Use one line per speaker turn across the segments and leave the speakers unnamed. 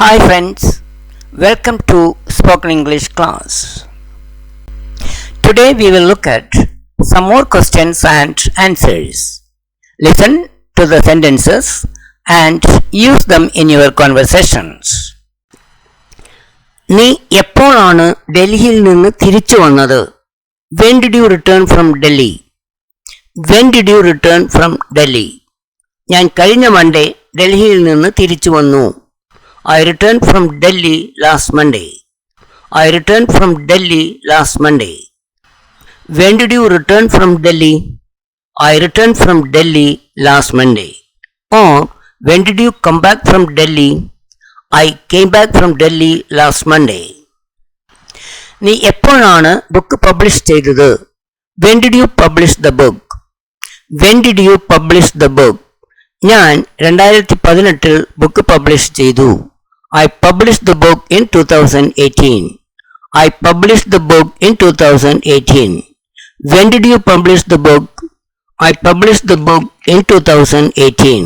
Hi friends, welcome to Spoken English class. Today we will look at some more questions and answers. Listen to the sentences and use them in your conversations. നീ എപ്പോഴാണ് ഡൽഹിയിൽ നിന്ന് തിരിച്ചു വന്നത്? When did you return from Delhi? When did you return from Delhi? ഞാൻ കഴിഞ്ഞ Monday ഡൽഹിയിൽ നിന്ന് തിരിച്ചു വന്നു. I returned from Delhi last Monday. I returned from Delhi last Monday. When did you return from Delhi? I returned from Delhi last Monday. Or, when did you come back from Delhi? I came back from Delhi last Monday. നീ എപ്പോഴാണ് book publish ചെയ്തത്? When did you publish the book? When did you publish the book? ഞാൻ 2018 book publish ചെയ്തു. I published the book in 2018. I published the book in 2018. When did you publish the book? I published the book in 2018.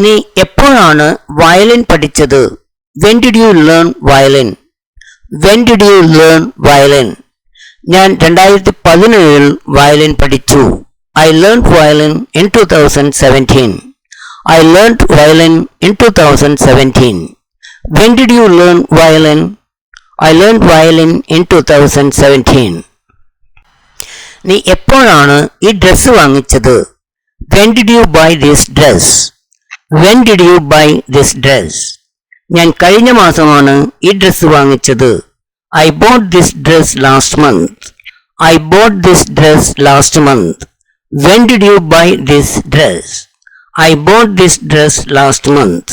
നീ എപ്പോഴാണ് violin പഠിച്ചത്? When did you learn violin? When did you learn violin? ഞാൻ 2017 violin പഠിച്ചു. I learned violin in 2017. I learned violin in 2017. When did you learn violin? I learned violin in 2017. നീ എപ്പോഴാണ് ഈ dress വാങ്ങിച്ചത്? When did you buy this dress? When did you buy this dress? ഞാൻ കഴിഞ്ഞ മാസമാണ് ഈ dress വാങ്ങിച്ചത്. I bought this dress last month. I bought this dress last month. When did you buy this dress? I bought this dress last month.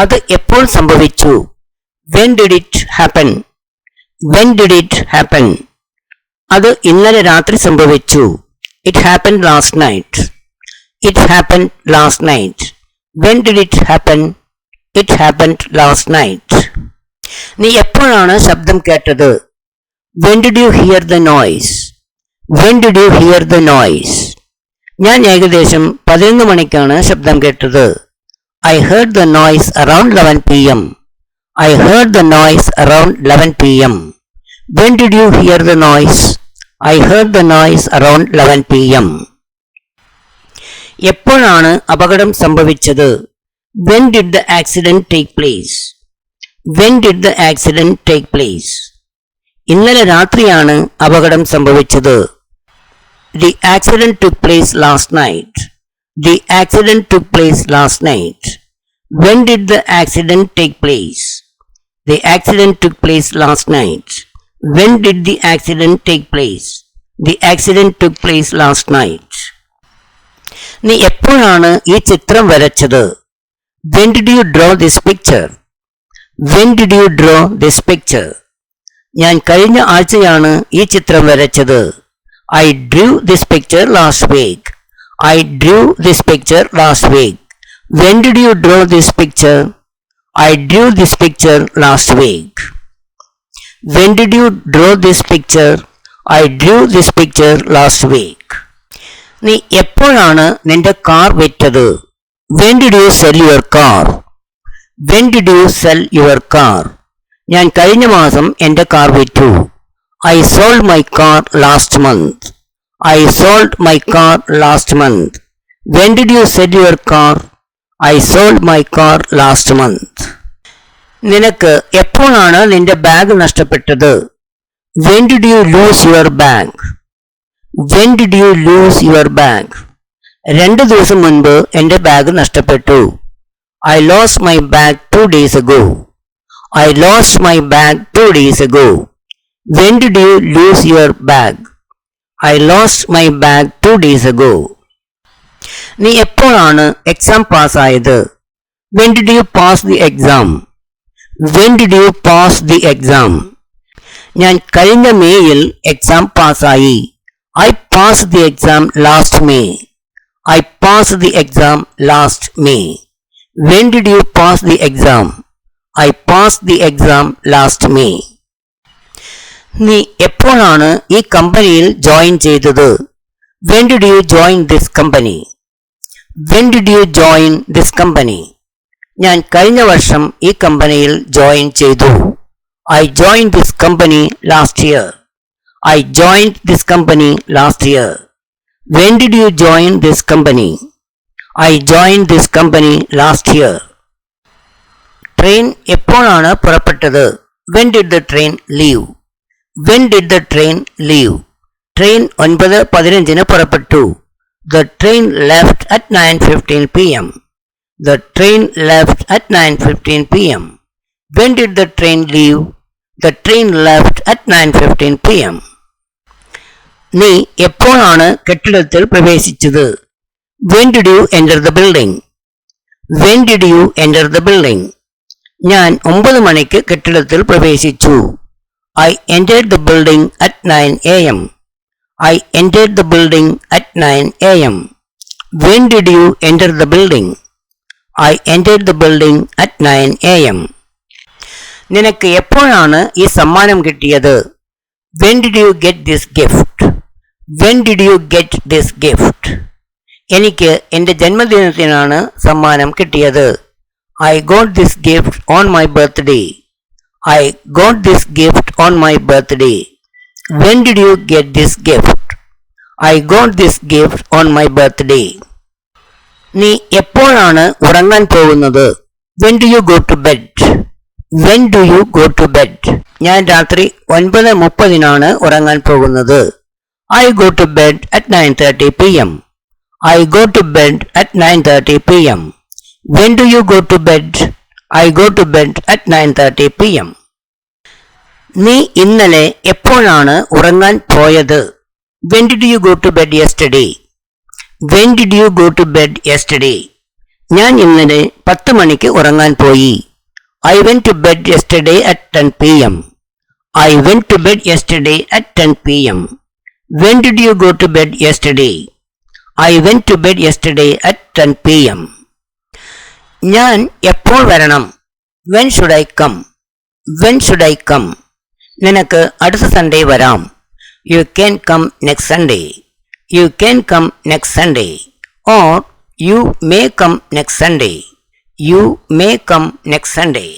അത് എപ്പോൾ സംഭവിച്ചു? When did it happen? When did it happen? അത് ഇന്നലെ രാത്രി സംഭവിച്ചു. It happened last night. It happened last night. When did it happen? It happened last night. നീ എപ്പോഴാണ് ശബ്ദം കേട്ടത്? When did you hear the noise? When did you hear the noise? ഞാൻ ഏകദേശം 11 മണിക്കാണ് ശബ്ദം കേട്ടത്. I heard the noise around 11 p.m. I heard the noise around 11 p.m. When did you hear the noise? I heard the noise around 11 p.m. എപ്പോഴാണ് അപകടം സംഭവിച്ചത്? When did the accident take place? When did the accident take place? ഇന്നലെ രാത്രിയാണ് അപകടം സംഭവിച്ചത്. The accident took place last night. The accident took place last night. When did the accident take place? The accident took place last night. When did the accident take place? The accident took place last night. നീ എപ്പോഴാണ് ഈ ചിത്രം വരച്ചത്? When did you draw this picture? When did you draw this picture? ഞാൻ കഴിഞ്ഞ ആഴ്ചയാണ് ഈ ചിത്രം വരച്ചത്. I drew this picture last week. I drew this picture last week. When did you draw this picture? I drew this picture last week. When did you draw this picture? I drew this picture last week. നീ എപ്പോഴാണ് നിന്റെ car വിറ്റത്? When did you sell your car? When did you sell your car? ഞാൻ കഴിഞ്ഞ മാസം എൻ്റെ car വിറ്റു. I sold my car last month. I sold my car last month. When did you sell your car? I sold my car last month. നിനക്ക് എപ്പോഴാണ് നിന്റെ bag നഷ്ടപ്പെട്ടത്? When did you lose your bag? When did you lose your bag? 2 ദിവസം മുൻപ് എൻ്റെ bag നഷ്ടപ്പെട്ടു. I lost my bag 2 days ago. I lost my bag 2 days ago. When did you lose your bag? I lost my bag 2 days ago. നീ എപ്പോഴാണ് exam പാസ്സായത്? When did you pass the exam? When did you pass the exam? ഞാൻ കഴിഞ്ഞ മേയിൽ exam പാസ്സായി. I passed the exam last May. I passed the exam last May. When did you pass the exam? I passed the exam last May. നീ എപ്പോഴാണ് ഈ കമ്പനിയിൽ join ചെയ്തത്? When did you join this company? When did you join this company? ഞാൻ കഴിഞ്ഞ വർഷം ഈ കമ്പനിയിൽ ജോയിൻ ചെയ്തു. I joined this company last year. I joined this company last year. When did you join this company? I joined this company last year. Train എപ്പോഴാണ് പുറപ്പെട്ടത്? When did the train leave? When did the train leave? Train 9:15 പുറപ്പെട്ടു. The train left at 9:15 p.m. The train left at 9:15 p.m. When did the train leave? The train left at 9:15 p.m. നീ എപ്പോഴാണ് കെട്ടിടത്തിൽ പ്രവേശിച്ചത്? When did you enter the building? When did you enter the building? ഞാൻ 9 മണിക്ക് കെട്ടിടത്തിൽ പ്രവേശിച്ചു. I entered the building at 9 a.m. I entered the building at 9 a.m. When did you enter the building? I entered the building at 9 a.m. നിനക്ക് എപ്പോഴാണ് ഈ സമ്മാനം കിട്ടിയത്? When did you get this gift? When did you get this gift? എനിക്ക് എൻ്റെ ജന്മദിനത്തിനാണ് സമ്മാനം കിട്ടിയത്. I got this gift on my birthday. I got this gift on my birthday. When did you get this gift? I got this gift on my birthday. നീ എപ്പോഴാണ് ഉറങ്ങാൻ പോകുന്നത്? When do you go to bed? When do you go to bed? ഞാൻ രാത്രി 9:30 ഉറങ്ങാൻ പോകുന്നത്. I go to bed at 9:30 p.m. I go to bed at 9:30 p.m. When do you go to bed? I go to bed at 9:30 p.m. നീ ഇന്നലെ എപ്പോഴാണ് ഉറങ്ങാൻ പോയത്? When did you go to bed yesterday? When did you go to bed yesterday? ഞാൻ ഇന്നലെ 10 മണിക്ക് ഉറങ്ങാൻ പോയി. I went to bed yesterday at 10 p.m. I went to bed yesterday at 10 p.m. When did you go to bed yesterday? I went to bed yesterday at 10 p.m. ഞാൻ എപ്പോൾ വരണം? When should I come? When should I come? നിനക്ക് അടുത്ത Sunday വരാം. You can come next Sunday. You can come next Sunday. Or you may come next Sunday. You may come next Sunday.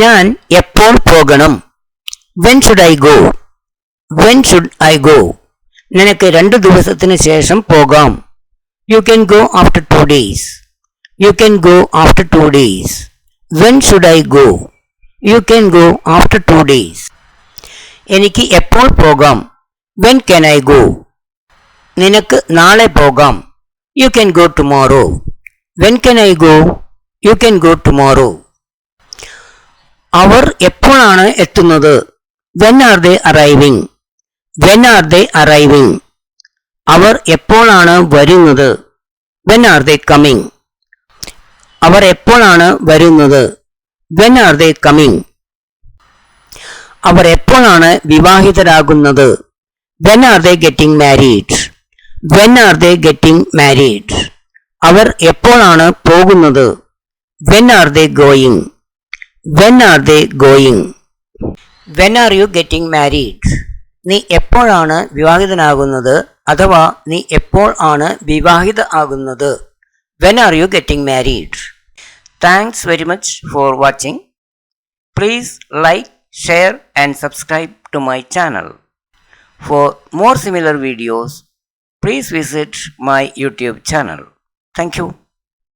ഞാൻ എപ്പോൾ പോകണം? When should I go? When should I go? നിനക്ക് 2 ദിവസത്തിന് ശേഷം പോകാം. You can go after 2 days. You can go after 2 days. When should I go? You can go after 2 days. എനിക്ക് എപ്പോൾ പോകാം? When can I go? നിനക്ക് നാളെ പോകാം. You can go tomorrow. When can I go? You can go tomorrow. അവർ എപ്പോഴാണ് എത്തുന്നത്? When are they arriving? When are they arriving? അവർ എപ്പോഴാണ് വരുന്നത്? When are they coming? അവർ എപ്പോഴാണ് വരുന്നത്? When are they coming? അവർ എപ്പോഴാണ് വിവാഹിതരാകുന്നത്? When are they getting married? When are they getting married? അവർ എപ്പോഴാണ് പോകുന്നത്? When are they going? When are they going? When are you getting married? നീ എപ്പോഴാണ് വിവാഹിതനാകുന്നത്? അഥവാ നീ എപ്പോൾ ആണ് വിവാഹിത ആകുന്നത്? When are you getting married? Thanks very much for watching. Please like, share and subscribe to my channel. For more similar videos, please visit my YouTube channel. Thank you.